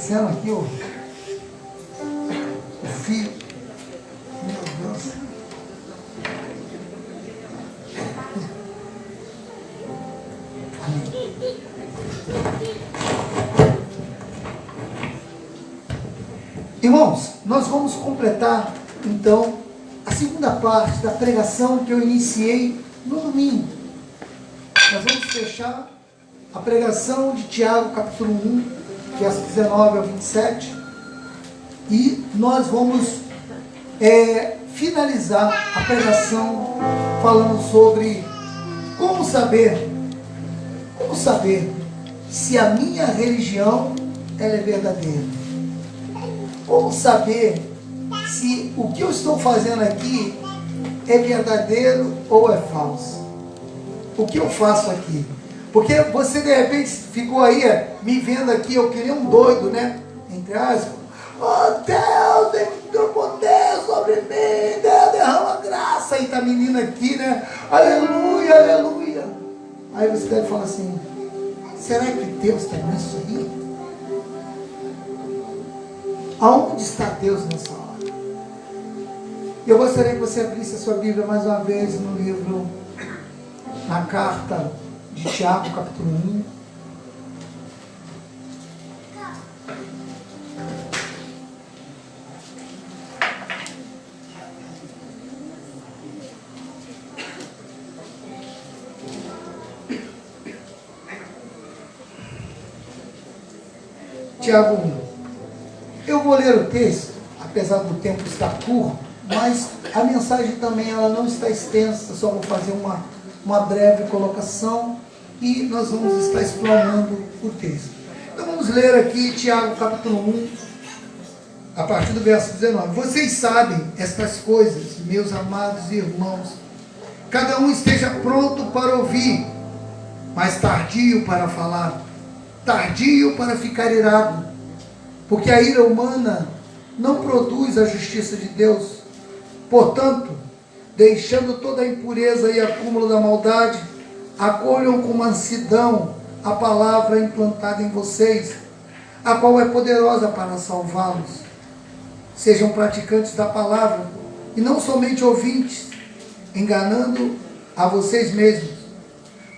acontecendo aqui, ó? O fio. Meu Deus. Irmãos, nós vamos completar, então, a segunda parte da pregação que eu iniciei no domingo. Nós vamos fechar a pregação de Tiago, capítulo 1, versos 19 ao 27. E nós vamos finalizar a pregação falando sobre como saber se a minha religião ela é verdadeira. Como saber se o que eu estou fazendo aqui é verdadeiro ou é falso? O que eu faço aqui? Porque você de repente ficou aí me vendo aqui, eu queria um doido, né? Entre aspas. Oh Deus, tem poder sobre mim, Deus derrama graça. E tá a menina aqui, né? Aleluia, aleluia. Aí você deve falar assim, será que Deus está nisso aí? Aonde está Deus nessa hora? Eu gostaria que você abrisse a sua Bíblia mais uma vez no livro, na carta de Tiago, capítulo 1. Tiago 1. Eu vou ler o texto, apesar do tempo estar curto, mas a mensagem também ela não está extensa, só vou fazer uma breve colocação e nós vamos estar explanando o texto. Então vamos ler aqui Tiago capítulo 1, a partir do verso 19. Vocês sabem estas coisas, meus amados irmãos. Cada um esteja pronto para ouvir, mas tardio para falar, tardio para ficar irado. Porque a ira humana não produz a justiça de Deus. Portanto, deixando toda a impureza e acúmulo da maldade, acolham com mansidão a palavra implantada em vocês, a qual é poderosa para salvá-los. Sejam praticantes da palavra, e não somente ouvintes, enganando a vocês mesmos.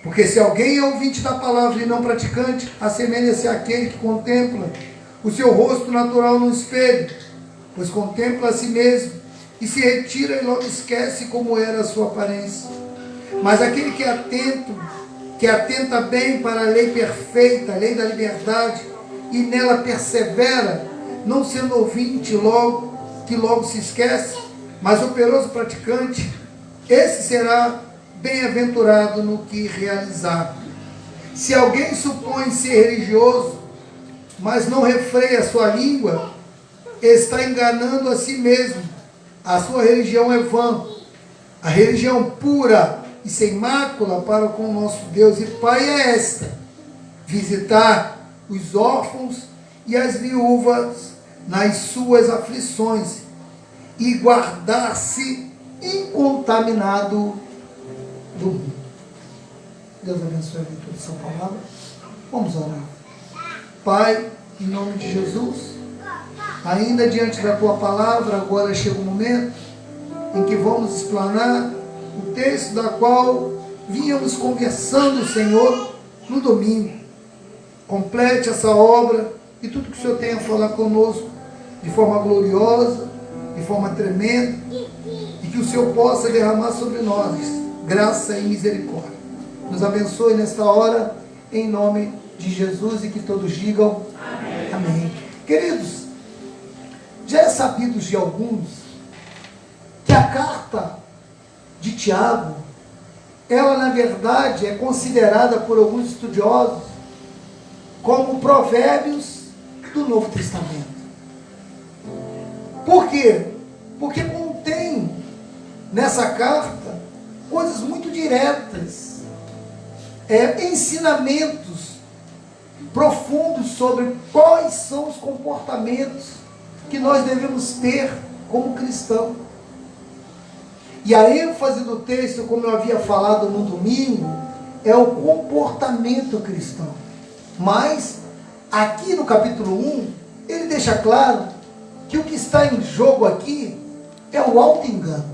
Porque se alguém é ouvinte da palavra e não praticante, assemelha-se àquele que contempla o seu rosto natural no espelho, pois contempla a si mesmo e se retira e logo esquece como era a sua aparência. Mas aquele que atenta bem para a lei perfeita, a lei da liberdade, e nela persevera, não sendo ouvinte que logo se esquece, mas operoso praticante, esse será bem-aventurado no que realizar. Se alguém supõe ser religioso, mas não refreia a sua língua, está enganando a si mesmo. A sua religião é vã. A religião pura e sem mácula para com o nosso Deus e Pai é esta: visitar os órfãos e as viúvas nas suas aflições e guardar-se incontaminado do mundo. Deus abençoe a leitura de sua palavra. Vamos orar. Pai, em nome de Jesus, ainda diante da tua palavra, agora chega o momento em que vamos explanar o texto da qual vínhamos conversando, Senhor, no domingo. Complete essa obra e tudo que o Senhor tem a falar conosco de forma gloriosa, de forma tremenda, e que o Senhor possa derramar sobre nós graça e misericórdia. Nos abençoe nesta hora, em nome de Jesus, e que todos digam amém. Amém. Queridos, já é sabido de alguns que a carta de Tiago, ela na verdade é considerada por alguns estudiosos como provérbios do Novo Testamento. Por quê? Porque contém nessa carta coisas muito diretas, ensinamentos profundos sobre quais são os comportamentos que nós devemos ter como cristão. E a ênfase do texto, como eu havia falado no domingo, é o comportamento cristão. Mas, aqui no capítulo 1, ele deixa claro que o que está em jogo aqui é o auto-engano.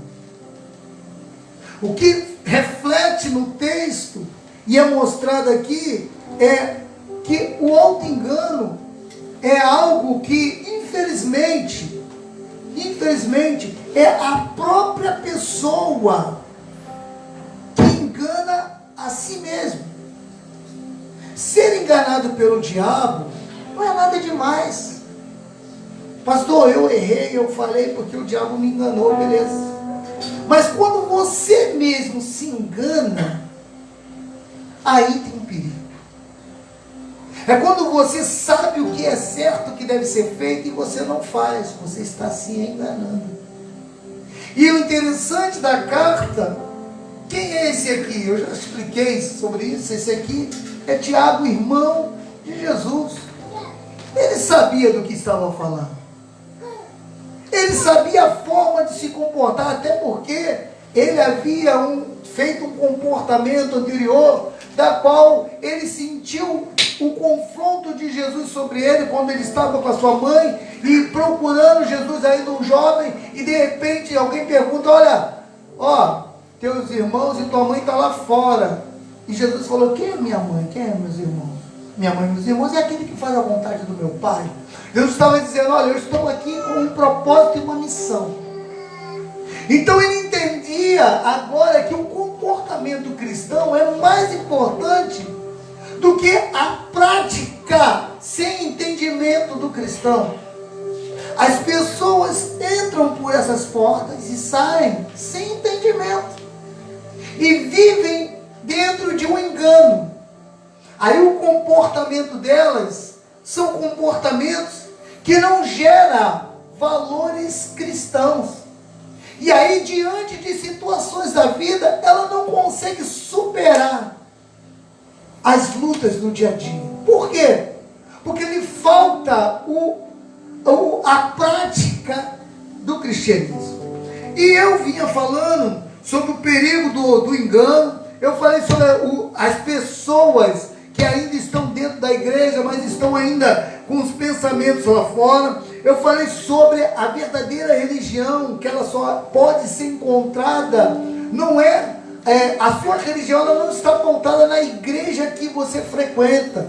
O que reflete no texto e é mostrado aqui é que o auto-engano é algo que, infelizmente, é a própria pessoa que engana a si mesmo. Ser enganado pelo diabo não é nada demais. Pastor, eu errei, eu falei porque o diabo me enganou, beleza. Mas quando você mesmo se engana, aí tem um perigo. É quando você sabe o que é certo, o que deve ser feito, e você não faz, você está se enganando. E o interessante da carta, quem é esse aqui? Eu já expliquei sobre isso. Esse aqui é Tiago, irmão de Jesus. Ele sabia do que estava falando. Ele sabia a forma de se comportar, até porque ele havia feito um comportamento anterior, da qual ele sentiu o confronto de Jesus sobre ele, quando ele estava com a sua mãe, e procurando Jesus ainda um jovem, e de repente alguém pergunta, olha, teus irmãos e tua mãe estão lá fora. E Jesus falou, quem é minha mãe? Quem é meus irmãos? Minha mãe e meus irmãos é aquele que faz a vontade do meu Pai. Jesus estava dizendo, olha, eu estou aqui com um propósito e uma missão. Então ele entendia agora que o comportamento cristão é mais importante do que a prática sem entendimento do cristão. As pessoas entram por essas portas e saem sem entendimento. E vivem dentro de um engano. Aí o comportamento delas são comportamentos que não geram valores cristãos. E aí, diante de situações da vida, ela não consegue superar as lutas no dia a dia. Por quê? Porque lhe falta a prática do cristianismo. E eu vinha falando sobre o perigo do engano. Eu falei sobre as pessoas que ainda estão dentro da igreja, mas estão ainda com os pensamentos lá fora. Eu falei sobre a verdadeira religião, que ela só pode ser encontrada, a sua religião ela não está pautada na igreja que você frequenta.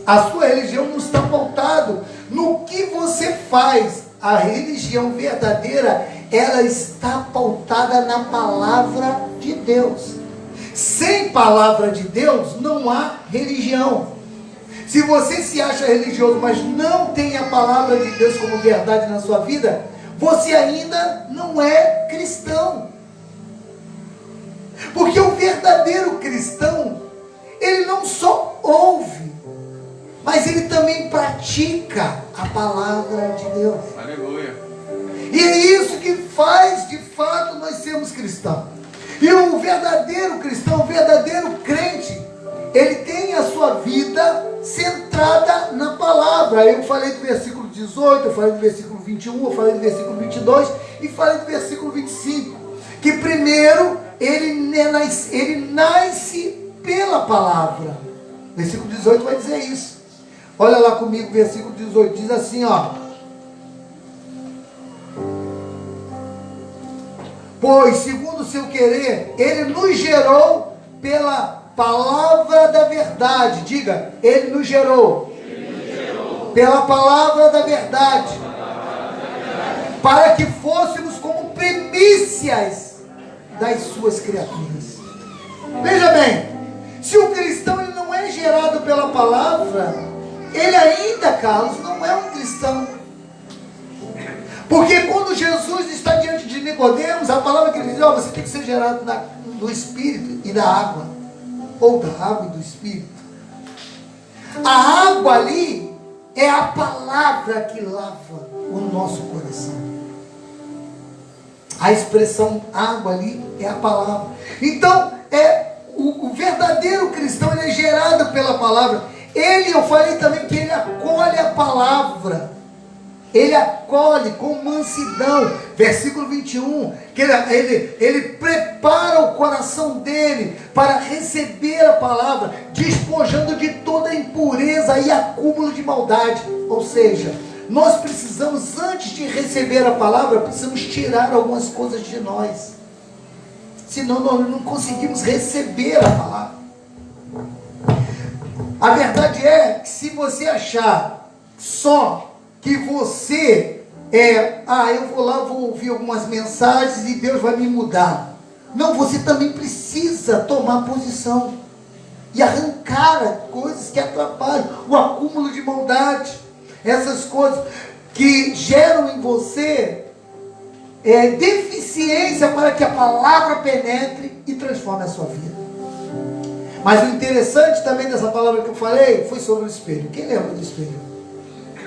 A sua religião não está pautada no que você faz. A religião verdadeira, ela está pautada na palavra de Deus. Sem palavra de Deus, não há religião. Se você se acha religioso, mas não tem a palavra de Deus como verdade na sua vida, você ainda não é cristão. Porque o verdadeiro cristão, ele não só ouve, mas ele também pratica a palavra de Deus. Aleluia. E é isso que faz, de fato, nós sermos cristãos. E o verdadeiro cristão, o verdadeiro crente, ele tem a sua vida centrada na palavra. Eu falei do versículo 18, eu falei do versículo 21, eu falei do versículo 22 e falei do versículo 25. Que primeiro ele nasce pela palavra. Versículo 18 vai dizer isso. Olha lá comigo, versículo 18, diz assim, pois, segundo o seu querer, ele nos gerou pela palavra da verdade. Diga, ele nos gerou pela palavra da verdade, para que fôssemos como primícias das suas criaturas. Veja bem, se o cristão ele não é gerado pela palavra, ele ainda, Carlos, não é um cristão. Porque quando Jesus está diante de Nicodemos, a palavra que ele diz, você tem que ser gerado do Espírito e da água. Ou da água e do Espírito. A água ali é a palavra que lava o nosso coração. A expressão água ali é a palavra. Então, o verdadeiro cristão, ele é gerado pela palavra. Eu falei também que ele acolhe a palavra. Ele acolhe com mansidão. Versículo 21, que ele prepara o coração dele para receber a palavra, despojando de toda impureza e acúmulo de maldade. Ou seja, Nós precisamos, antes de receber a palavra, precisamos tirar algumas coisas de nós. Senão nós não conseguimos receber a palavra. A verdade é que se você achar só que você eu vou lá, vou ouvir algumas mensagens e Deus vai me mudar. Não, você também precisa tomar posição e arrancar coisas que atrapalham, o acúmulo de maldade, essas coisas que geram em você deficiência para que a palavra penetre e transforme a sua vida. Mas o interessante também dessa palavra que eu falei foi sobre o espelho. Quem lembra do espelho?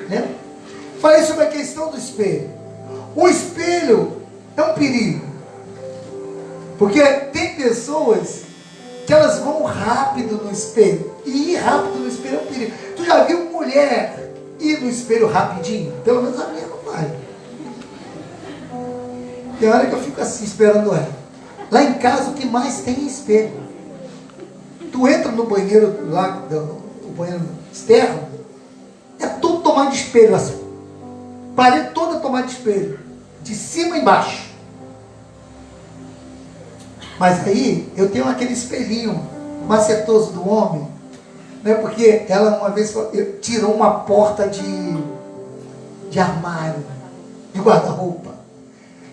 Lembra? Falei sobre a questão do espelho. O espelho é um perigo. Porque tem pessoas que elas vão rápido no espelho. E ir rápido no espelho é um perigo. Tu já viu mulher ir no espelho rapidinho? Pelo menos a minha não vai. Tem hora que eu fico assim esperando ela. Lá em casa o que mais tem é espelho. Tu entra no banheiro lá, o banheiro externo, é tudo tomado de espelho assim. Parede toda tomada de espelho, de cima e embaixo. Mas aí eu tenho aquele espelhinho macetoso do homem, né? Porque ela uma vez tirou uma porta de armário, de guarda-roupa.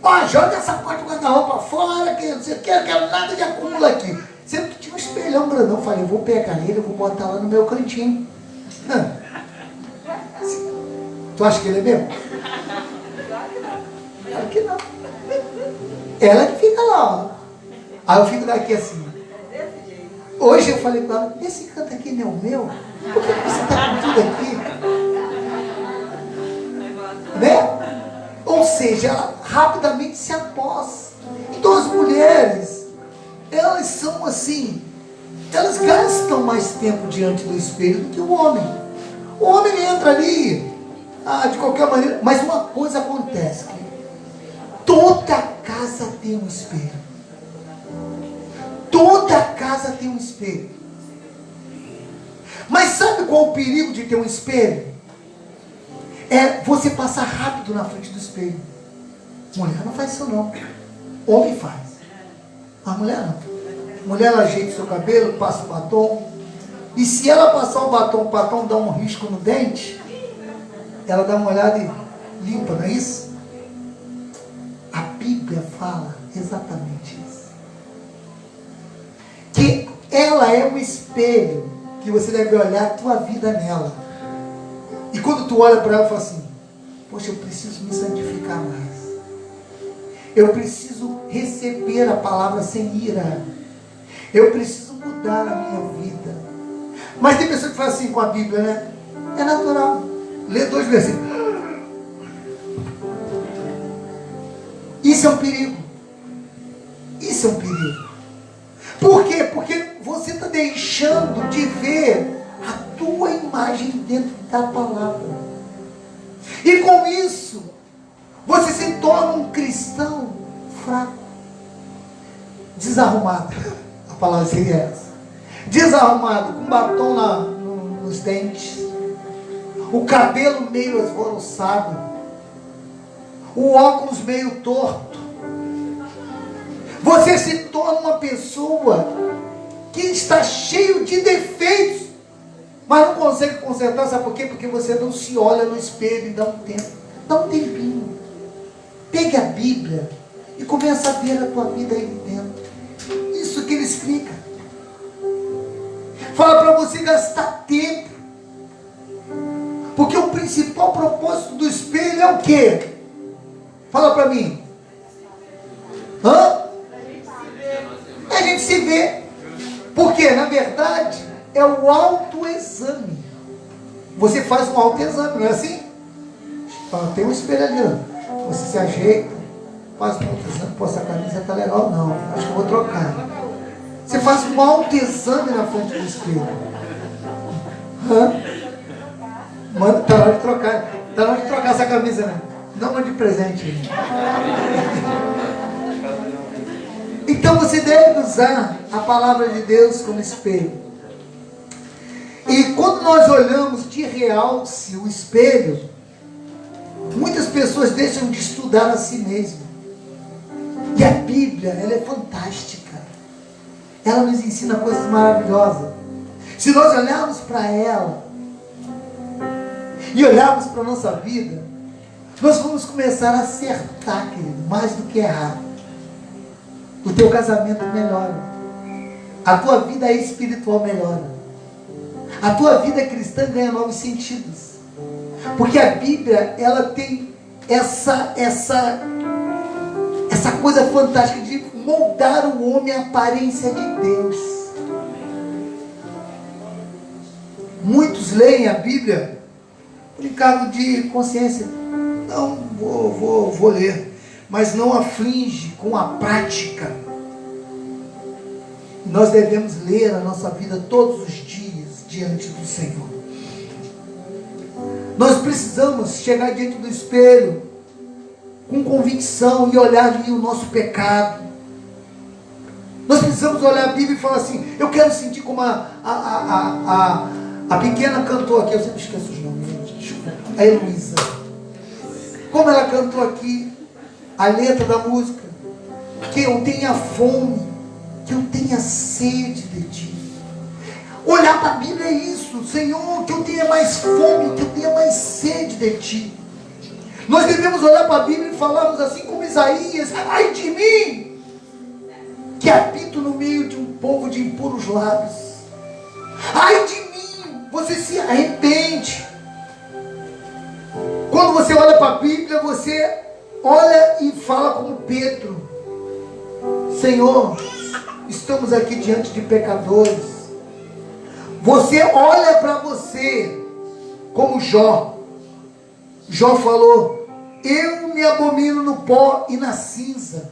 Ó, joga essa porta de guarda-roupa fora, que não sei o que, eu quero nada de acúmulo aqui. Sempre que tinha um espelhão grandão, eu falei, eu vou pegar ele, eu vou botar lá no meu cantinho. Tu acha que ele é mesmo? Claro que não. Ela que fica lá, ó. Aí eu fico daqui assim. Hoje eu falei para ela, esse canto aqui não é o meu? Por que você está com tudo aqui? Né? Ou seja, ela rapidamente se aposta. Então as mulheres, elas são assim, elas gastam mais tempo diante do espelho do que o homem. O homem entra ali, de qualquer maneira, mas uma coisa acontece, que toda casa tem um espelho. Toda casa tem um espelho. Mas sabe qual o perigo de ter um espelho? É você passar rápido na frente do espelho. Mulher não faz isso não. Homem faz. A mulher não. Mulher, ela ajeita o seu cabelo, passa o batom. E se ela passar o batom dá um risco no dente, ela dá uma olhada e limpa, não é isso? A Bíblia fala exatamente isso. Que ela é um espelho que você deve olhar a tua vida nela. E quando tu olha para ela, fala assim, poxa, eu preciso me santificar mais. Eu preciso receber a palavra sem ira. Eu preciso mudar a minha vida. Mas tem pessoa que faz assim com a Bíblia, né? É natural. Lê 2 versículos. Isso é um perigo. Isso é um perigo. Por quê? Porque você está deixando de ver a tua imagem dentro da palavra. E com isso, você se torna um cristão fraco. Desarrumado. A palavra seria essa. Desarrumado, com batom nos dentes. O cabelo meio esvoroçado. O óculos meio torto. Você se torna uma pessoa que está cheio de defeitos, mas não consegue consertar. Sabe por quê? Porque você não se olha no espelho e dá um tempo. Dá um tempinho. Pegue a Bíblia e comece a ver a tua vida aí dentro. Isso que ele explica. Fala para você gastar tempo. Porque o principal propósito do espelho é o quê? Fala para mim. A gente se vê. Porque, na verdade, é o autoexame. Você faz um autoexame, não é assim? Tem um espelho ali, ó. Você se ajeita, faz um autoexame. Pô, essa camisa tá legal, não. Acho que eu vou trocar. Você faz um autoexame na frente do espelho. Manda, tá na hora de trocar. Tá na hora de trocar essa camisa, né? Dá uma de presente. Então você deve usar a palavra de Deus como espelho. E quando nós olhamos de realce o espelho, Muitas pessoas deixam de estudar a si mesmo. E a Bíblia, ela é fantástica. Ela nos ensina coisas maravilhosas. Se nós olharmos para ela e olharmos para a nossa vida, nós vamos começar a acertar, querido, mais do que errar. O teu casamento melhora. A tua vida espiritual melhora. A tua vida cristã ganha novos sentidos. Porque a Bíblia, ela tem essa coisa fantástica de moldar o homem à aparência de Deus. Muitos leem a Bíblia por encargo de consciência. Não, vou ler. Mas não aflige com a prática. Nós devemos ler a nossa vida todos os dias diante do Senhor. Nós precisamos chegar diante do espelho com convicção e olhar ali o nosso pecado. Nós precisamos olhar a Bíblia e falar assim: eu quero sentir como a pequena cantou aqui, eu sempre esqueço os nomes, a Heloísa. Como ela cantou aqui, a letra da música: que eu tenha fome, que eu tenha sede de Ti. Olhar para a Bíblia é isso: Senhor, que eu tenha mais fome, que eu tenha mais sede de Ti. Nós devemos olhar para a Bíblia e falarmos assim como Isaías: ai de mim, que habito no meio de um povo de impuros lábios. Ai de mim, você se arrepende. Quando você olha para a Bíblia, você olha e fala como Pedro: Senhor, estamos aqui diante de pecadores. Você olha para você como Jó. Jó falou: eu me abomino no pó e na cinza.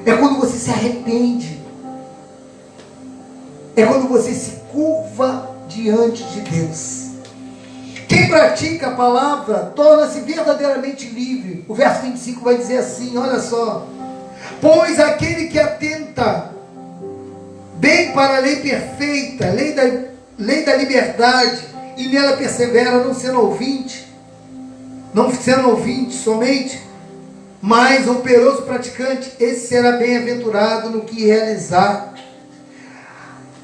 É quando você se arrepende. É quando você se curva diante de Deus. Quem pratica a palavra torna-se verdadeiramente livre. O verso 25 vai dizer assim, olha só: pois aquele que atenta bem para a lei perfeita, lei da liberdade, e nela persevera, não sendo ouvinte somente, mas operoso praticante, esse será bem-aventurado no que realizar.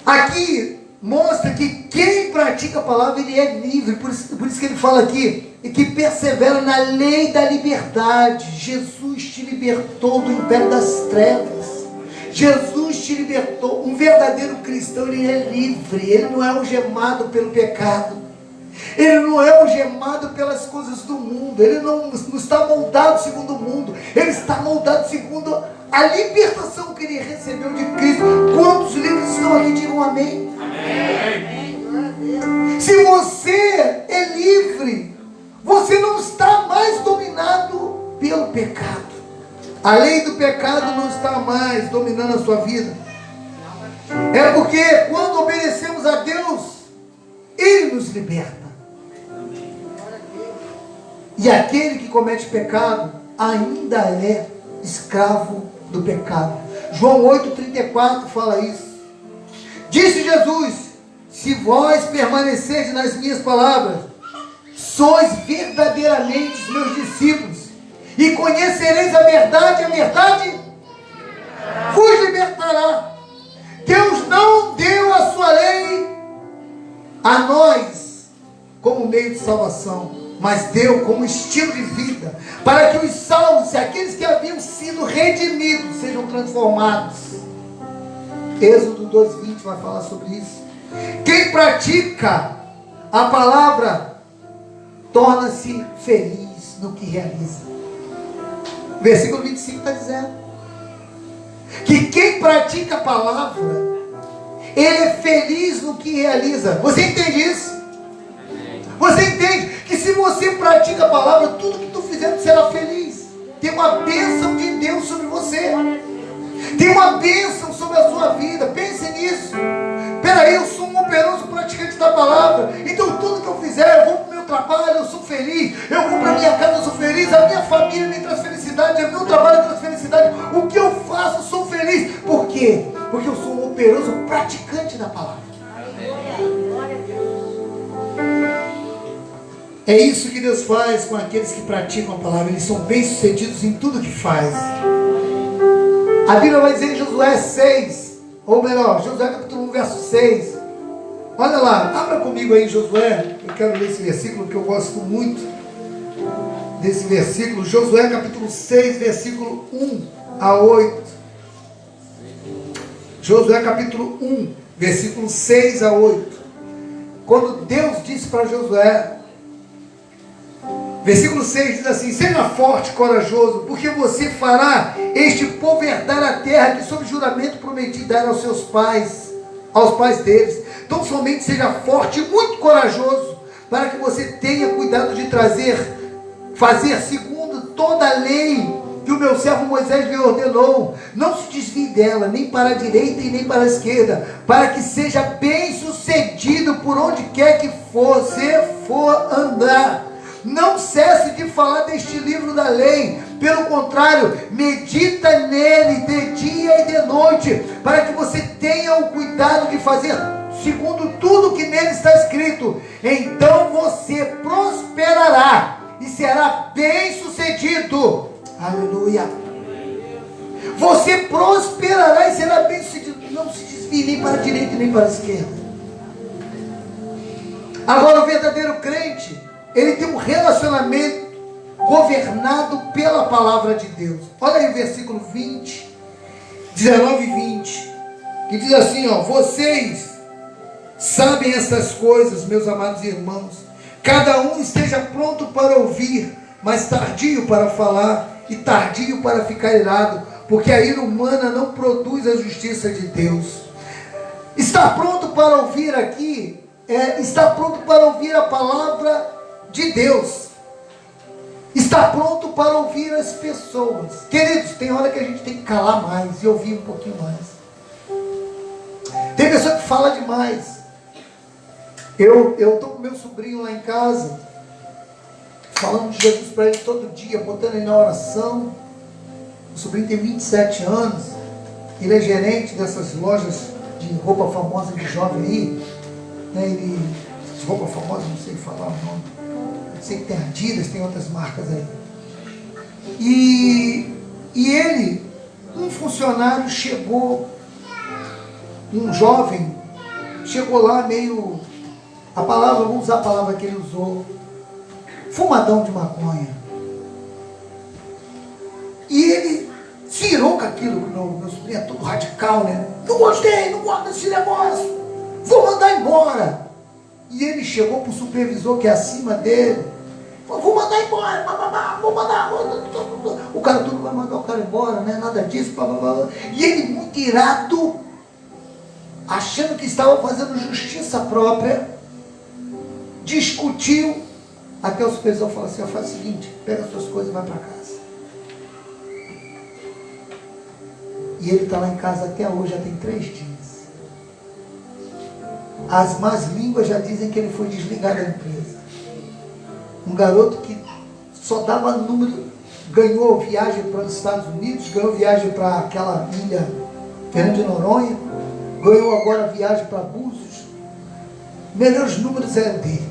Aqui mostra que quem pratica a palavra, ele é livre. Por isso que ele fala aqui, e que persevera na lei da liberdade. Jesus te libertou do império das trevas. Jesus te libertou. Um verdadeiro cristão, ele é livre. Ele não é algemado pelo pecado. Ele não é algemado pelas coisas do mundo. Ele não está moldado segundo o mundo. Ele está moldado segundo a libertação que ele recebeu de Cristo. Quantos livres estão aqui? Digam amém. Amém. Se você é livre, você não está mais dominado pelo pecado. A lei do pecado não está mais dominando a sua vida. É porque quando obedecemos a Deus, Ele nos liberta. E aquele que comete pecado ainda é escravo do pecado. João 8,34 fala isso. Disse Jesus: se vós permanecerdes nas minhas palavras, sois verdadeiramente os meus discípulos, e conhecereis a verdade vos libertará. Deus não deu a sua lei a nós como meio de salvação, mas deu como estilo de vida, para que os salvos, aqueles que haviam sido redimidos, sejam transformados. Êxodo 2,20 vai falar sobre isso. Quem pratica a palavra torna-se feliz no que realiza. Versículo 25 está dizendo que quem pratica a palavra, ele é feliz no que realiza. Você entende isso? Você entende que se você pratica a palavra, tudo que tu fizer tu será feliz. Tem uma bênção de Deus sobre você. Tem uma bênção sobre a sua vida. Pense nisso. Peraí, eu sou um operoso praticante da palavra. Então tudo que eu fizer, eu vou para o meu trabalho, eu sou feliz. Eu vou para a minha casa, eu sou feliz. A minha família me traz felicidade. O meu trabalho traz felicidade. O que eu faço, eu sou feliz. Por quê? Porque eu sou um operoso praticante da palavra. É isso que Deus faz com aqueles que praticam a palavra. Eles são bem-sucedidos em tudo que faz. A Bíblia vai dizer em Josué 6, ou melhor, Josué capítulo 1, verso 6. Olha lá, abra comigo aí Josué. Eu quero ler esse versículo que eu gosto muito desse versículo. Josué capítulo 6, versículo 1 a 8. Josué capítulo 1, versículo 6 a 8. Quando Deus disse para Josué, versículo 6 diz assim: seja forte e corajoso, porque você fará este povo herdar a terra que sob juramento prometi dar aos seus pais, aos pais deles. Então somente seja forte e muito corajoso, para que você tenha cuidado de fazer segundo toda a lei que o meu servo Moisés lhe ordenou. Não se desvie dela, nem para a direita e nem para a esquerda, para que seja bem sucedido por onde quer que você for andar. Não cesse de falar deste livro da lei, pelo contrário, medita nele de dia e de noite, para que você tenha o cuidado de fazer segundo tudo que nele está escrito. Então você prosperará e será bem sucedido. Aleluia. Você prosperará e será bem sucedido. Não se desvie nem para a direita nem para a esquerda. Agora o verdadeiro crente, ele tem um relacionamento governado pela palavra de Deus. Olha aí o versículo 20, 19 e 20, que diz assim, ó: vocês sabem essas coisas, meus amados irmãos. Cada um esteja pronto para ouvir, mas tardio para falar e tardio para ficar irado, porque a ira humana não produz a justiça de Deus. Estar pronto para ouvir aqui estar pronto para ouvir a palavra de Deus. Estar pronto para ouvir as pessoas. Queridos, tem hora que a gente tem que calar mais e ouvir um pouquinho mais. Tem pessoa que fala demais. Eu estou com meu sobrinho lá em casa, falando de Jesus para ele todo dia, botando ele na oração. O sobrinho tem 27 anos, ele é gerente dessas lojas de roupa famosa de jovem aí, né? Ele, roupa famosa, não sei falar o nome, eu sei que tem Adidas, tem outras marcas aí. E ele, um funcionário chegou, um jovem, chegou lá meio, vamos usar a palavra que ele usou, fumadão de maconha. E ele virou com aquilo, meu sobrinho é todo radical, né? Não gostei, não gosto desse negócio, vou mandar embora. E ele chegou para o supervisor que é acima dele, falou: vou mandar embora, vou mandar. O cara tudo vai mandar o cara embora, né? Nada disso, E ele muito irado, achando que estava fazendo justiça própria, discutiu, até o supervisor falou assim: faz o seguinte, pega as suas coisas e vai para casa. E ele está lá em casa até hoje, já tem 3 dias. As más línguas já dizem que ele foi desligado da empresa. Um garoto que só dava número, ganhou viagem para os Estados Unidos, ganhou viagem para aquela ilha Fernando de Noronha, ganhou agora viagem para Búzios. Melhores números eram dele.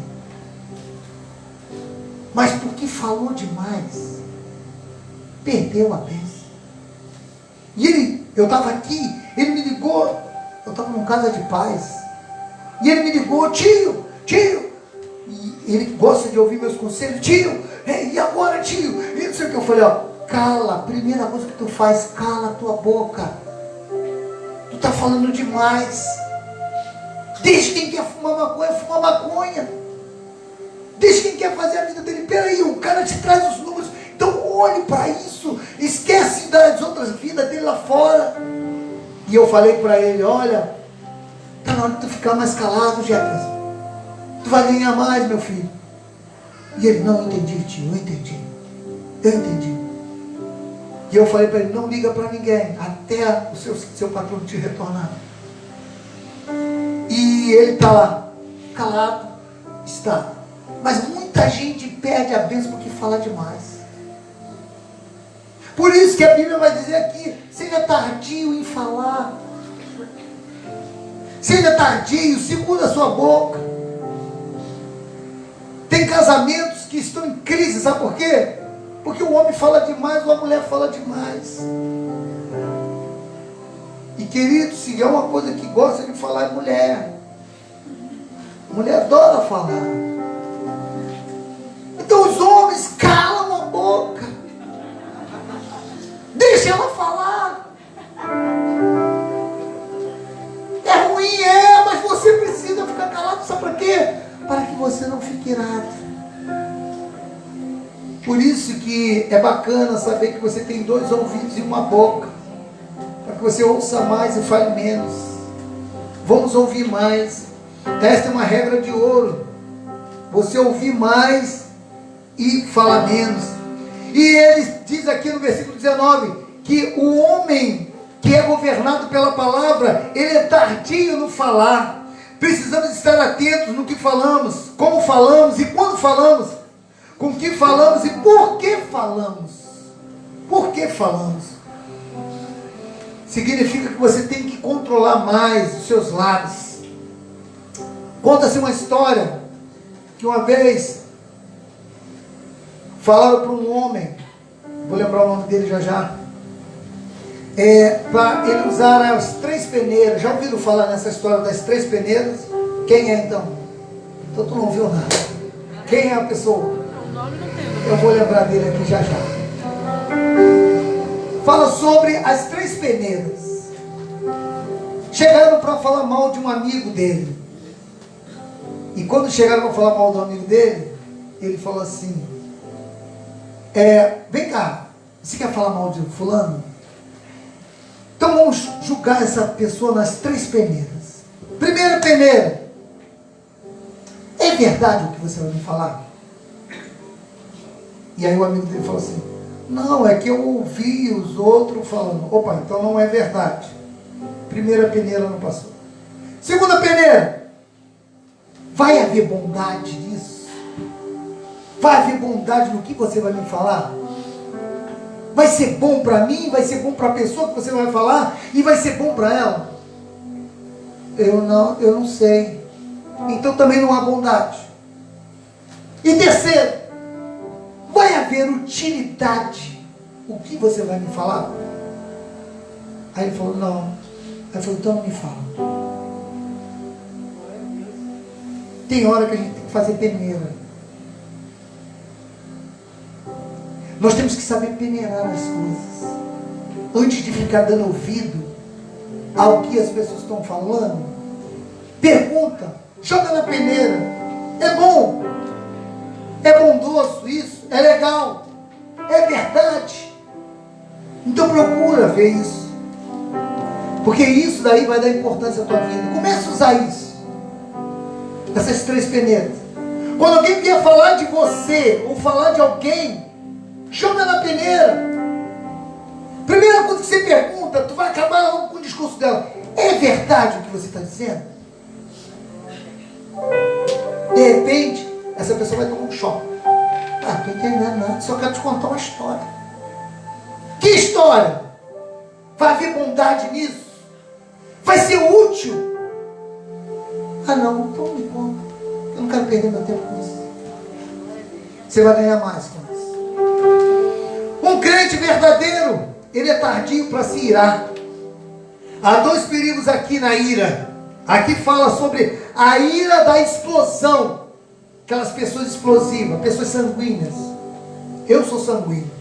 Mas porque falou demais, perdeu a bênção. E eu estava aqui, ele me ligou, eu estava numa casa de paz, e ele me ligou: tio, e ele gosta de ouvir meus conselhos: tio, e agora, tio? E não sei o que. Eu falei: ó, cala, a primeira coisa que tu faz, cala a tua boca, tu está falando demais. Deixa quem quer fumar maconha, deixa quem quer fazer a vida dele. Peraí, o cara te traz os números, então olhe para isso, esquece das outras vidas dele lá fora. E eu falei para ele: olha, está na hora de tu ficar mais calado, Jefferson, tu vai ganhar mais, meu filho. E ele: não, eu entendi, tio, eu entendi. E eu falei para ele: não liga para ninguém, até o seu patrão te retornar. E ele está lá, calado, está. Mas muita gente perde a bênção porque fala demais. Por isso que a Bíblia vai dizer aqui: seja tardio em falar. Seja tardio, segura a sua boca. Tem casamentos que estão em crise, sabe por quê? Porque o homem fala demais ou a mulher fala demais. E querido, se é uma coisa que gosta de falar é mulher. Mulher adora falar. Então os homens calam a boca. Deixa ela falar. É ruim, mas você precisa ficar calado. Sabe para quê? Para que você não fique irado. Por isso que é bacana saber que você tem 2 ouvidos e uma boca. Para que você ouça mais e fale menos. Vamos ouvir mais. Esta é uma regra de ouro. Você ouvir mais e falar menos. E ele diz aqui no versículo 19, que o homem que é governado pela palavra, ele é tardio no falar. Precisamos estar atentos no que falamos, como falamos e quando falamos. Com que falamos e por que falamos. Por que falamos? Significa que você tem que controlar mais os seus lábios. Conta-se uma história que uma vez falaram para um homem, vou lembrar o nome dele já, para ele usar as 3 peneiras. Já ouviram falar nessa história das 3 peneiras? Quem é então? Então tu não ouviu nada. Quem é a pessoa? Eu vou lembrar dele aqui já. Fala sobre as 3 peneiras. Chegaram para falar mal de um amigo dele. E quando chegaram para falar mal do amigo dele, ele falou assim: vem cá, você quer falar mal de fulano? Então vamos julgar essa pessoa nas 3 peneiras. Primeira peneira: é verdade o que você vai me falar? E aí o amigo dele falou assim: não, é que eu ouvi os outros falando. Opa, então não é verdade. Primeira peneira não passou. Segunda peneira: vai haver bondade nisso? Vai haver bondade no que você vai me falar? Vai ser bom para mim? Vai ser bom para a pessoa que você vai falar? E vai ser bom para ela? Eu não sei. Então também não há bondade. E terceiro: vai haver utilidade o que você vai me falar? Aí ele falou: não. Aí ele falou: então não me fala. Tem hora que a gente tem que fazer peneira. Nós temos que saber peneirar as coisas. Antes de ficar dando ouvido ao que as pessoas estão falando, pergunta, joga na peneira. É bom? É bondoso isso? É legal? É verdade? Então procura ver isso. Porque isso daí vai dar importância à tua vida. Comece a usar isso. Essas 3 peneiras. Quando alguém vier falar de você, ou falar de alguém, joga na peneira. Primeira coisa que você pergunta, tu vai acabar com o discurso dela: é verdade o que você está dizendo? De repente, essa pessoa vai tomar um choque. Não estou entendendo nada, só quero te contar uma história. Que história? Vai haver bondade nisso? Vai ser útil? Ah não, então me conta. Eu não quero perder meu tempo com isso. Você vai ganhar mais com isso. Um crente verdadeiro, ele é tardio para se irar. Há 2 perigos aqui na ira. Aqui fala sobre a ira da explosão. Aquelas pessoas explosivas, pessoas sanguíneas. Eu sou sanguíneo.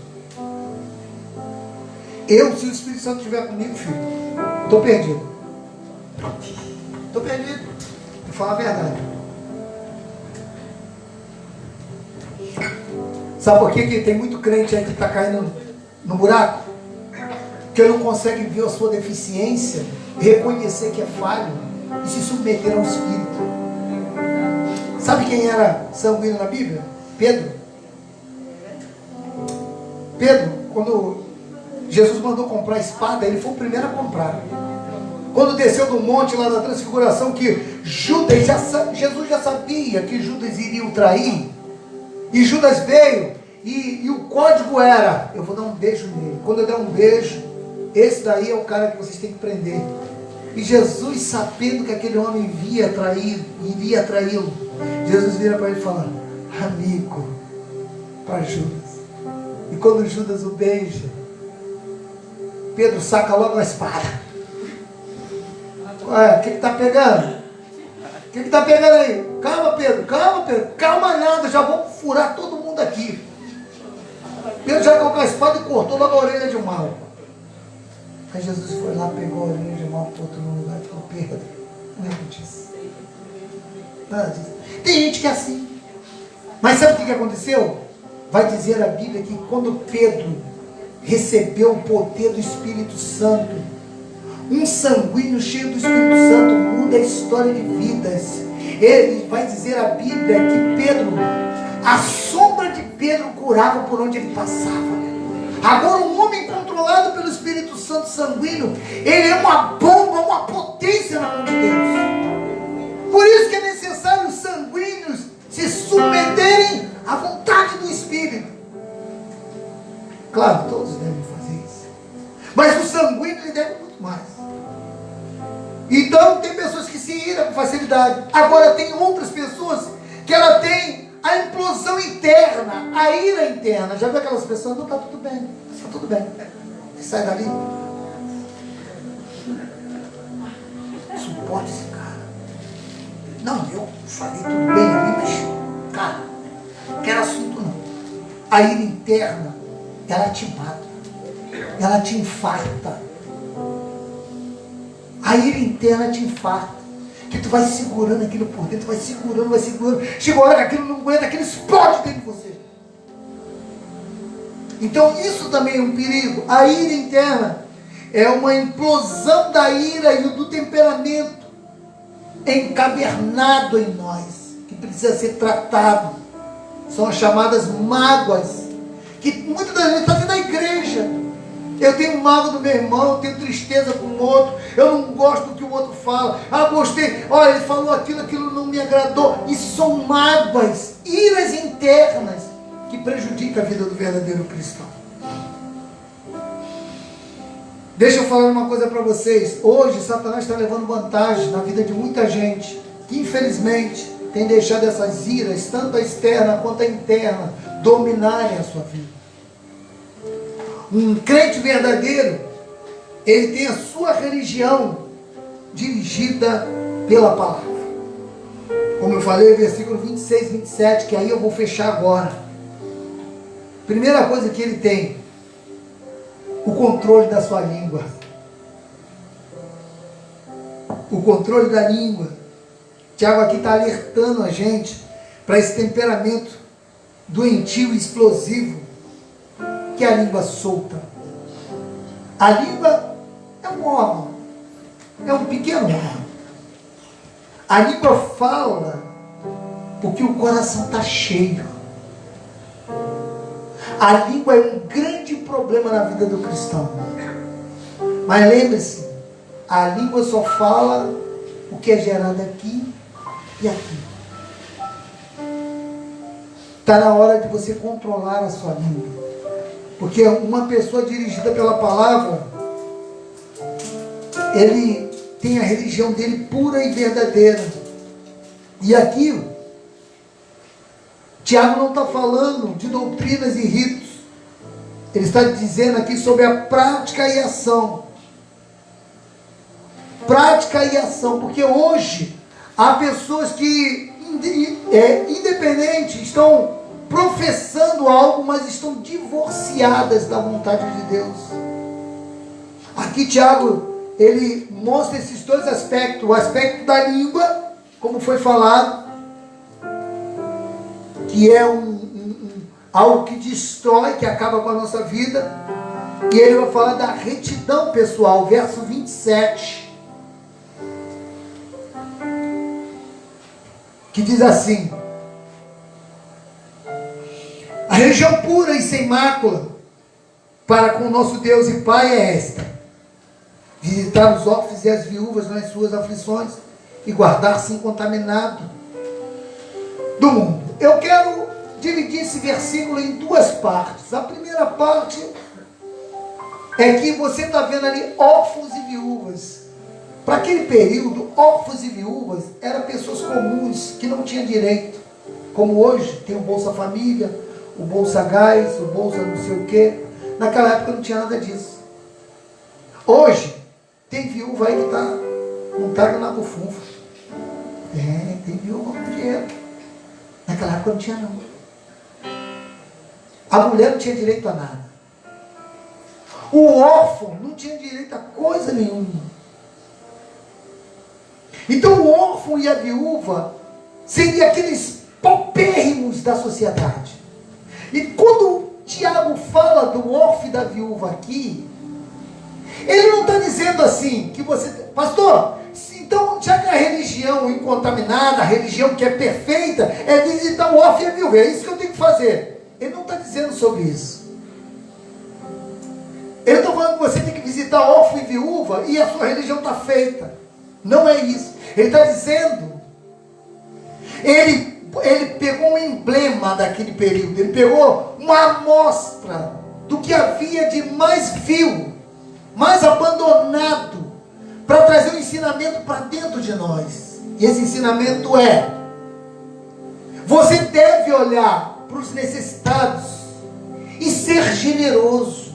Se o Espírito Santo estiver comigo, filho, estou perdido. Estou perdido. Vou falar a verdade. Sabe por que tem muito crente aí que está caindo no buraco? Que não consegue ver a sua deficiência, reconhecer que é falho e se submeter ao Espírito. Sabe quem era sanguíneo na Bíblia? Pedro. Pedro, quando Jesus mandou comprar a espada, ele foi o primeiro a comprar. Quando desceu do monte lá da transfiguração, que Jesus já sabia que Judas iria o trair, e Judas veio, e o código era: eu vou dar um beijo nele. Quando eu der um beijo, esse daí é o cara que vocês têm que prender. E Jesus, sabendo que aquele homem iria traí-lo, Jesus vira para ele e fala: amigo para Judas. E quando Judas o beija, Pedro saca logo a espada. Ué, o que está pegando? O que está pegando aí? Calma, Pedro, calma nada, já vou furar todo mundo aqui. Pedro já colocou a espada e cortou logo a orelha de Malco. Aí Jesus foi lá, pegou a orelha de Malco, botou no lugar e falou: Pedro, não lembro disso. Nada disso. Tem gente que é assim. Mas sabe o que aconteceu? Vai dizer a Bíblia que quando Pedro recebeu o poder do Espírito Santo, um sanguíneo cheio do Espírito Santo muda a história de vidas. Ele vai dizer a Bíblia que Pedro, a sombra de Pedro curava por onde ele passava. Agora um homem controlado pelo Espírito Santo sanguíneo, ele é uma bomba, uma potência na mão de Deus. Por isso que é necessário os sanguíneos se submeterem à vontade do Espírito. Claro, todos devem fazer isso. Mas o sanguíneo ele deve muito mais. Então tem pessoas que se iram com facilidade. Agora tem outras pessoas que ela tem a implosão interna, a ira interna. Já viu aquelas pessoas? Não, está tudo bem, está tudo bem. Você sai dali. Suporte esse cara. Não, eu falei tudo bem ali, mas, cara, não quero assunto não. A ira interna, ela te mata. Ela te infarta. A ira interna te infarta. Que tu vai segurando aquilo por dentro, vai segurando. Chega a hora que aquilo não aguenta, aquilo explode dentro de você. Então isso também é um perigo. A ira interna é uma implosão da ira e do temperamento encavernado em nós, que precisa ser tratado. São as chamadas mágoas, que muitas das vezes está dentro da igreja. Eu tenho mágoa do meu irmão, eu tenho tristeza com o outro, eu não gosto do que o outro fala. Ah, gostei, olha, ele falou aquilo não me agradou. Isso são mágoas, iras internas, que prejudicam a vida do verdadeiro cristão. Deixa eu falar uma coisa para vocês. Hoje Satanás está levando vantagem na vida de muita gente, que infelizmente tem deixado essas iras, tanto a externa quanto a interna, dominarem a sua vida. Um crente verdadeiro, ele tem a sua religião dirigida pela palavra. Como eu falei, versículo 26, 27, que aí eu vou fechar agora. Primeira coisa que ele tem, o controle da sua língua. O controle da língua. Tiago aqui está alertando a gente para esse temperamento doentio e explosivo, que é a língua solta. A língua é um órgão, é um pequeno órgão. A língua fala porque o coração está cheio. A língua é um grande problema na vida do cristão. Mas lembre-se, a língua só fala o que é gerado aqui e aqui. Está na hora de você controlar a sua língua. Porque uma pessoa dirigida pela palavra, ele tem a religião dele pura e verdadeira. E aqui, Tiago não está falando de doutrinas e ritos. Ele está dizendo aqui sobre a prática e ação. Prática e ação. Porque hoje, há pessoas que, independente, estão professando algo, mas estão divorciadas da vontade de Deus. Aqui Tiago, ele mostra esses dois aspectos. O aspecto da língua, como foi falado, que é algo que destrói, que acaba com a nossa vida. E ele vai falar da retidão pessoal, verso 27, que diz assim: a religião pura e sem mácula para com o nosso Deus e Pai é esta: visitar os órfãos e as viúvas nas suas aflições e guardar-se incontaminado do mundo. Eu quero dividir esse versículo em duas partes. A primeira parte é que você está vendo ali órfãos e viúvas. Para aquele período, órfãos e viúvas eram pessoas comuns que não tinham direito, como hoje, tem o Bolsa Família, o Bolsa Gás, o Bolsa não sei o quê. Naquela época não tinha nada disso. Hoje, tem viúva aí que não está na bufunfa. Tem viúva com dinheiro. Naquela época não tinha não. A mulher não tinha direito a nada. O órfão não tinha direito a coisa nenhuma. Então o órfão e a viúva seriam aqueles paupérrimos da sociedade. E quando Tiago fala do órfão e da viúva aqui, ele não está dizendo assim, que você... Pastor, então já que a religião incontaminada, a religião que é perfeita, é visitar o órfão e a viúva, é isso que eu tenho que fazer. Ele não está dizendo sobre isso. Ele está falando que você tem que visitar órfão e viúva e a sua religião está feita. Não é isso. Ele está dizendo, ele pegou um emblema daquele período, ele pegou uma amostra do que havia de mais vil, mais abandonado, para trazer um ensinamento para dentro de nós. E esse ensinamento é: você deve olhar para os necessitados e ser generoso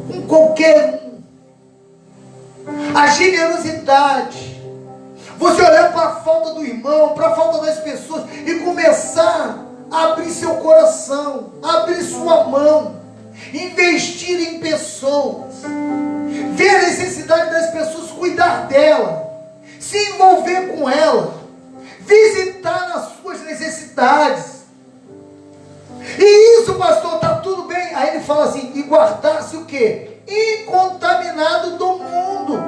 com qualquer um. A generosidade, você olhar para a falta do irmão, para a falta das pessoas e começar a abrir seu coração, abrir sua mão, investir em pessoas, ver a necessidade das pessoas, cuidar dela, se envolver com ela, visitar nas suas necessidades. E isso, pastor, está tudo bem. Aí ele fala assim, e guardar-se o quê? Incontaminado do mundo.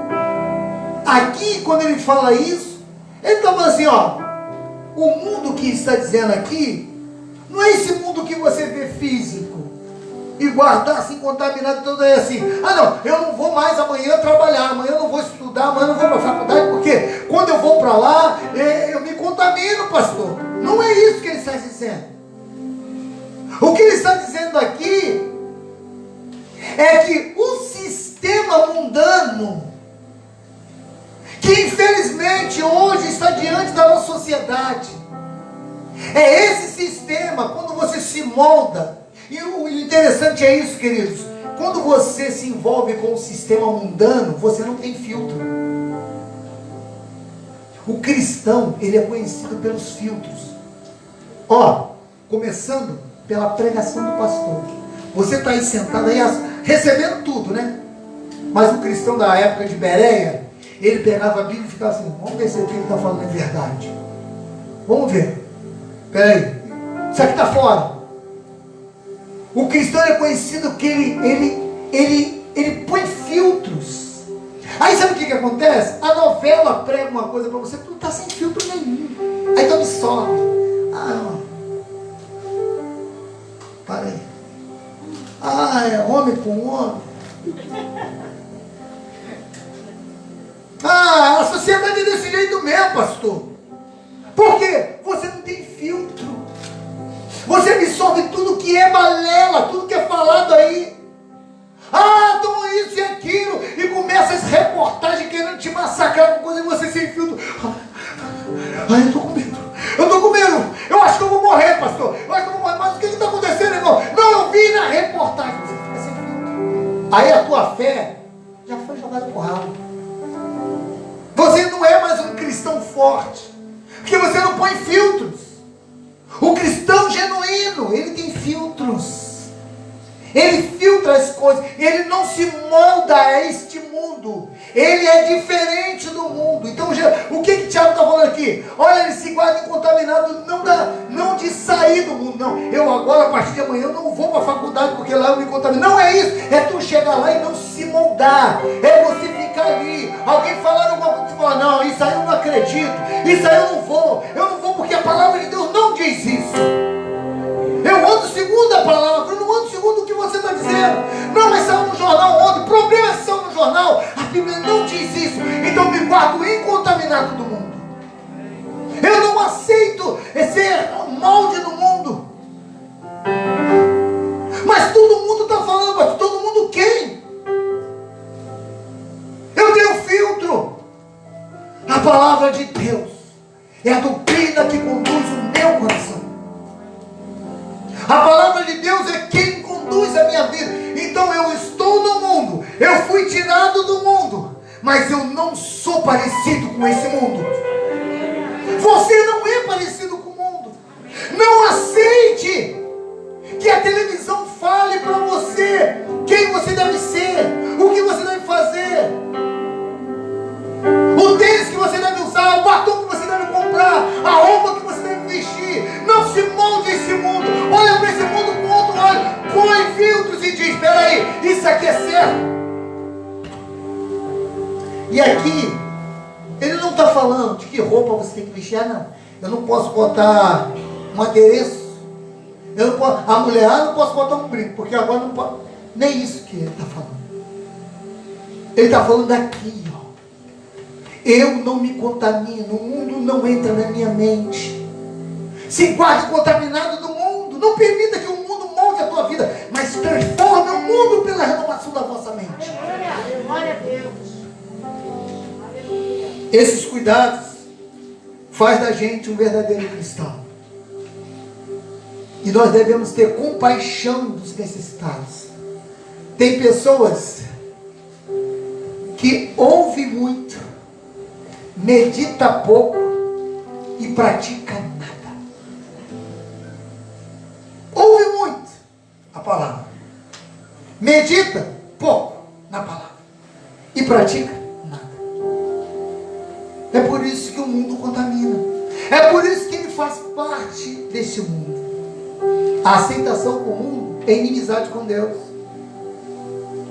Aqui, quando ele fala isso, ele está falando assim, ó, o mundo que está dizendo aqui, não é esse mundo que você vê físico, e guardar-se incontaminado, tudo é assim, não, eu não vou mais amanhã trabalhar, amanhã eu não vou estudar, amanhã eu não vou para a faculdade, porque quando eu vou para lá, eu me contamino, pastor. Não é isso que ele está dizendo. O que ele está dizendo aqui é que o sistema mundano, que infelizmente hoje está diante da nossa sociedade, é esse sistema, quando você se molda, e o interessante é isso, queridos, quando você se envolve com o sistema mundano, você não tem filtro. O cristão, ele é conhecido pelos filtros. Começando pela pregação do pastor. Você está aí sentado aí, recebendo tudo, né? Mas o cristão da época de Bereia, ele pegava a Bíblia e ficava assim, vamos ver se o que ele está falando é verdade. Vamos ver. Peraí, isso aqui está fora. O cristão é conhecido que ele põe filtros. Aí sabe o que acontece? A novela prega uma coisa para você, tu não está sem filtro nenhum. Aí tu absorve. Para aí. É homem com homem. A sociedade é desse jeito mesmo, pastor. Por quê? Você não tem filtro. Você absorve tudo que é balela, tudo que é falado aí. Então isso e aquilo. E começa as reportagens querendo te massacrar com coisa e você sem filtro. Eu tô com medo. Eu tô com medo. Eu acho que eu vou morrer, pastor. Eu acho que eu vou morrer. Mas o que está acontecendo, irmão? Não, eu vi na reportagem. Você fica sem filtro. Aí a tua fé já foi jogada pro ralo. Você não é mais um cristão forte. Porque você não põe filtros. O cristão genuíno, ele tem filtros. Ele filtra as coisas. Ele não se molda a este mundo. Ele é diferente do mundo. Então, o que Tiago está falando aqui? Olha, ele se guarda incontaminado, não de sair do mundo. Não, eu agora, a partir de amanhã, eu não vou para a faculdade, porque lá eu me contamino. Não é isso. É tu chegar lá e não se moldar. É você ficar ali. Alguém falar alguma coisa, você fala, não, isso aí eu não acredito. Isso aí eu não vou. Eu não vou porque a palavra de Deus não diz isso. Eu ando segundo a palavra, eu não ando segundo o que você está dizendo. Não, mas saiu no jornal ontem, problema é só no jornal. A Bíblia não diz isso. Então me guardo incontaminado do mundo. Eu não aceito ser molde no mundo. Mas todo mundo está falando, mas todo mundo quem? Eu tenho filtro. A palavra de Deus é a doutrina que conduz o meu coração. da minha vida. Então eu estou no mundo, eu fui tirado do mundo, mas eu não sou parecido com esse mundo. Você não é parecido com o mundo. Não aceite que a televisão fale para você quem você deve ser, o que você deve fazer, o tênis que você deve usar, o batom que você deve comprar, a roupa que você deve vestir. Não se molde esse mundo. Olha para esse mundo com outro olho, põe filtros e diz: espera aí, isso aqui é certo. E aqui ele não está falando de que roupa você tem que vestir. Não, eu não posso botar um adereço, eu não posso, a mulher, não posso botar um brinco, porque agora não pode. Nem isso que ele está falando. Ele está falando aqui, ó. Eu não me contamino, o mundo não entra na minha mente. Se guarde contaminado do mundo. Não permita que o mundo molde a tua vida, mas transforme o mundo pela renovação da vossa mente. Glória a Deus. Esses cuidados faz da gente um verdadeiro cristão. E nós devemos ter compaixão dos necessitados. Tem pessoas que ouvem muito, medita pouco e pratica nada. Ouve muito a palavra, medita pouco na palavra e pratica nada. É por isso que o mundo contamina. É por isso que ele faz parte deste mundo. A aceitação com o mundo é inimizade com Deus.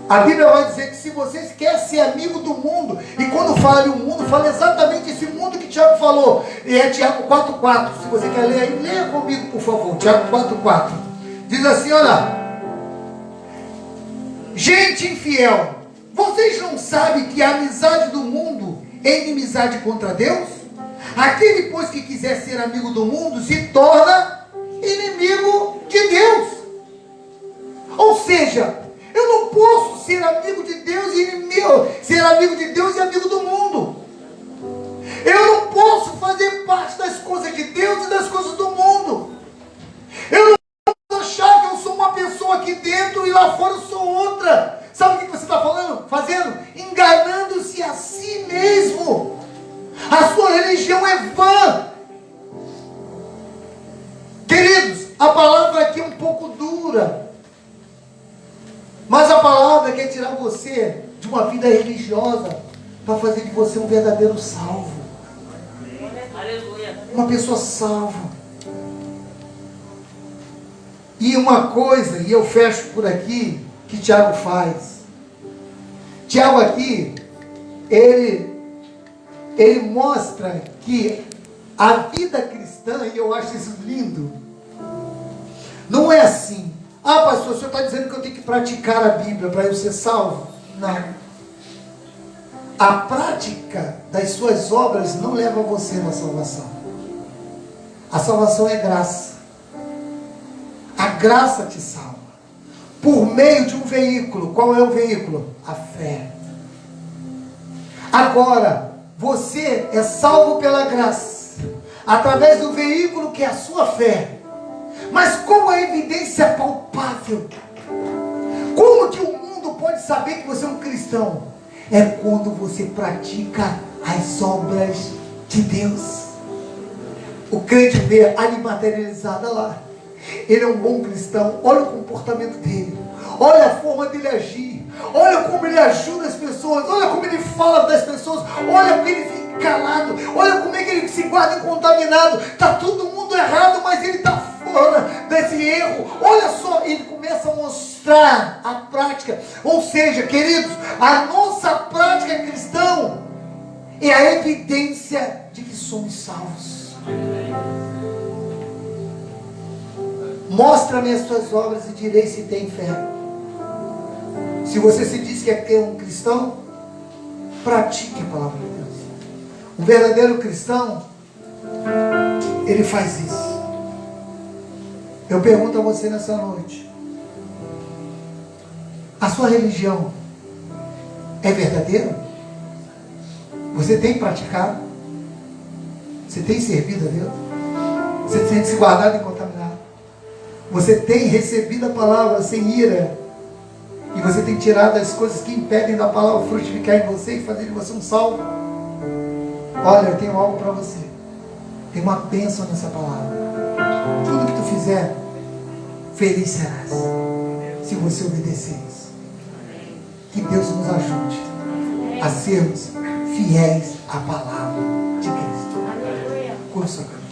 A Bíblia vai dizer que se vocês querem ser amigo do mundo, e quando fala de um mundo, fala exatamente esse mundo que Tiago falou. E é Tiago 4,4. Se você quer ler aí, leia comigo, por favor. Tiago 4,4. Diz assim, olha: gente infiel, vocês não sabem que a amizade do mundo é inimizade contra Deus? Aquele, pois, que quiser ser amigo do mundo, se torna inimigo de Deus. Ou seja, eu não posso ser amigo de Deus e inimigo, ser amigo de Deus e amigo do mundo. Eu não posso fazer parte das coisas de Deus e das coisas do mundo. Eu não posso achar que eu sou uma pessoa aqui dentro e lá fora eu sou outra. Sabe o que você está fazendo? Enganando-se a si mesmo. A sua religião é vã. Queridos, a palavra aqui é um pouco dura, mas a palavra quer tirar você de uma vida religiosa para fazer de você um verdadeiro salvo. Aleluia. Uma pessoa salva. E uma coisa, e eu fecho por aqui, que Tiago faz. Tiago aqui, ele mostra que a vida cristã, e eu acho isso lindo, não é assim: ah, pastor, o senhor está dizendo que eu tenho que praticar a Bíblia para eu ser salvo? Não. A prática das suas obras não leva você na salvação. A salvação é graça. A graça te salva por meio de um veículo. Qual é o veículo? A fé. Agora, você é salvo pela graça através do veículo que é a sua fé. Mas como a evidência é palpável, como que o mundo pode saber que você é um cristão? É quando você pratica as obras de Deus. O crente vê ali materializada lá. Ele é um bom cristão. Olha o comportamento dele, olha a forma dele agir, olha como ele ajuda as pessoas, olha como ele fala das pessoas, olha como ele fica calado, olha como é que ele se guarda incontaminado. Está todo mundo errado, mas ele está fora desse erro. Olha só, ele começa a mostrar a prática. Ou seja, queridos, a nossa prática cristã é a evidência de que somos salvos. Mostra-me as tuas obras e direi se tem fé. Se você se diz que é um cristão, pratique a palavra de Deus. Um verdadeiro cristão, ele faz isso. Eu pergunto a você nessa noite: a sua religião é verdadeira? Você tem praticado? Você tem servido a Deus? Você tem se guardado e contaminado? Você tem recebido a palavra sem ira. E você tem tirado as coisas que impedem da palavra frutificar em você e fazer de você um salvo. Olha, eu tenho algo para você. Tem uma bênção nessa palavra. Tudo que tu fizer, feliz serás, se você obedecer isso. Que Deus nos ajude a sermos fiéis à palavra de Cristo. Curva sua cabeça.